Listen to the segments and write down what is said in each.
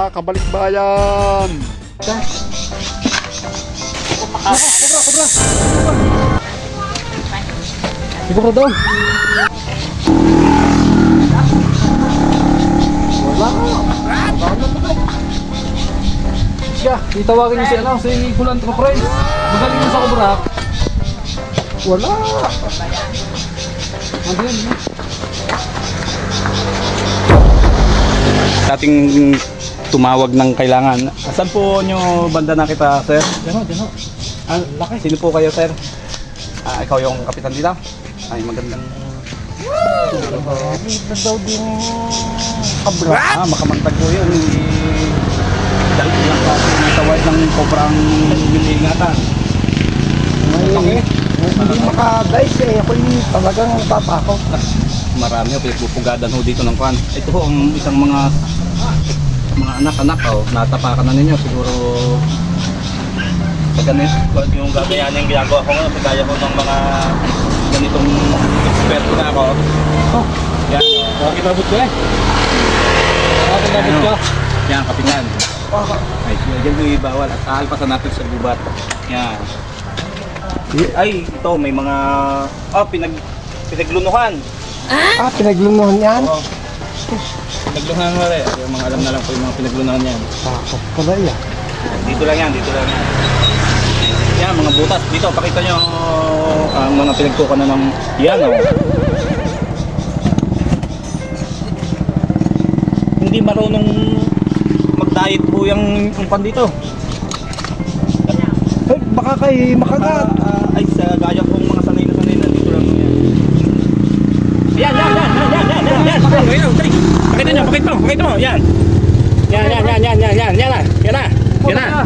mga kabalikbayan. Kobra! Kobra daw. Wala. Siya, itawagin niyo si ano, si Kulantro Friends. Magaling na sa kobra. Wala. Andun. Dating tumawag ng kailangan. Saan po nyo banda nakita, sir? Dino. Ah, laki. Sino po kayo, sir? Ikaw yung kapitan dito? Ay, magandang... Daw din kabra. Makamantag po yun. Dahil ilang klase ng tawad ng kobrang biningatan. Hindi makadive eh. Ako'y talagang tatakaw. Marami ho, pinagpupugadan ho dito ng kwan. Ito ho, ang isang mga anak-anak ho, natapakan na ninyo. Siguro sa ganit, yung gagayanin yung ginagawa ko ngayon, kagaya ko ng mga ganitong eksperto na ako. Oh, Yan, bakit nabot ko eh? Bakit nabot ko? yan, kapitan. Ay, yan yung bawal at aalpasan natin sa gubat. Yan. Ay, ito may mga pinaglunuhan. Pinaglunuhan yan? Oo. Pinaglunuhan mo rin. Yung mga alam na lang po yung mga pinaglunuhan yan. Takot pala yan. Dito lang yan. Yan, mga butas. Dito, pakita nyo ang mga pinagtukan na ng yan. Oh. Hindi marunong mag-diet po yung pan dito. Ay, baka kay makagat. Ay, sa gaya kong mga sanay na dito lang yan. Yan. Pakita mo. Yan. Yan na.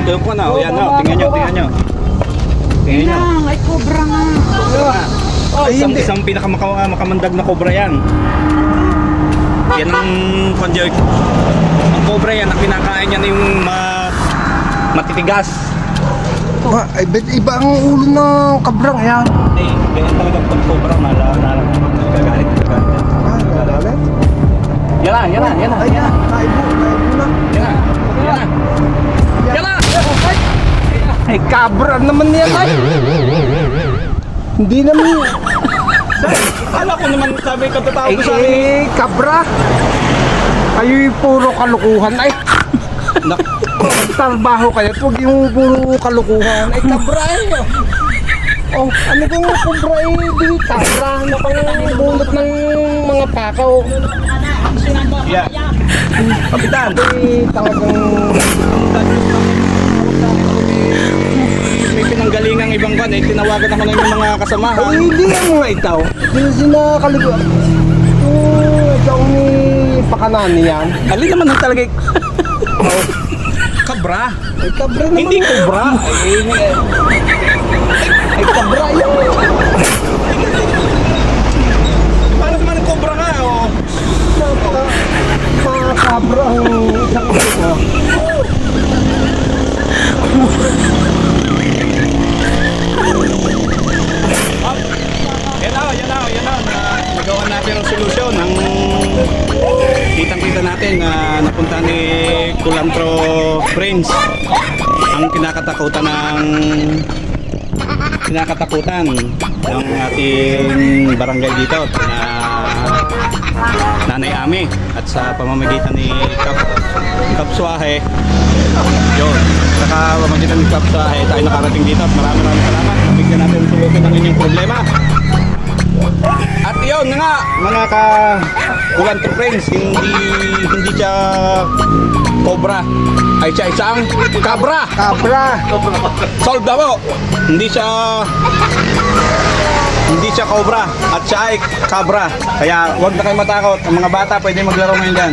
Ito ko na. Yan na. Tingnan nyo. Ay, cobra nga. Isang pinakamamandag na cobra yan. Yan ang konjog. Ang cobra yan, ang kinakain niya na yung matitigas. Ay, iba ang ulo ng kabrang yan. Ganyan talaga pag cobra, nagagalit. Gagalit? Yan na. Ay, naibo na. Yan na. Ay, kabra naman yan ay. Hindi naman. Akala ko naman sabi katatawag ko sa akin. Kabra. Kayo'y puro kalukuhan ay. Trabaho kayo, huwag yung puro kalukuhan. Ay, kabra eh. Oh, ano kung kabra eh, di kabra. Ano pang bunot ng mga pakaw. Yeah. Kapitan. Ay, talagang... May pinanggalingang ibang kan, tinawagan ako ng mga kasamahan. Ay, hindi ang mga itaw. Hindi na sinakaligo. Ikaw ni Pakanani yan. Alin naman ang talaga kabra. Ay, kabra naman. Hindi cobra. Ay, kabra yan. Paano naman ang cobra nga? Oh. Mga kabra ang isang ito. Yan na. Nagawa natin ang solusyon. Ang kitang-kita natin na napunta ni Kulantro Friends. Ang kinakatakutan ng ating barangay dito na Nanay Ami at sa pamamagitan ni Kap Suahe. Yun. Saka pamamagitan ni Kap Suahe tayo nakarating dito at maraming salamat. Bigyan natin ang solusyon ng inyong problema. At yun nga mga Kulantro Friends, hindi siya cobra, ay siya isang kabra. Solve na po. Hindi siya cobra at siya ay kabra. Kaya huwag na kayo matakot. Ang mga bata pwede maglaro ngayon dyan.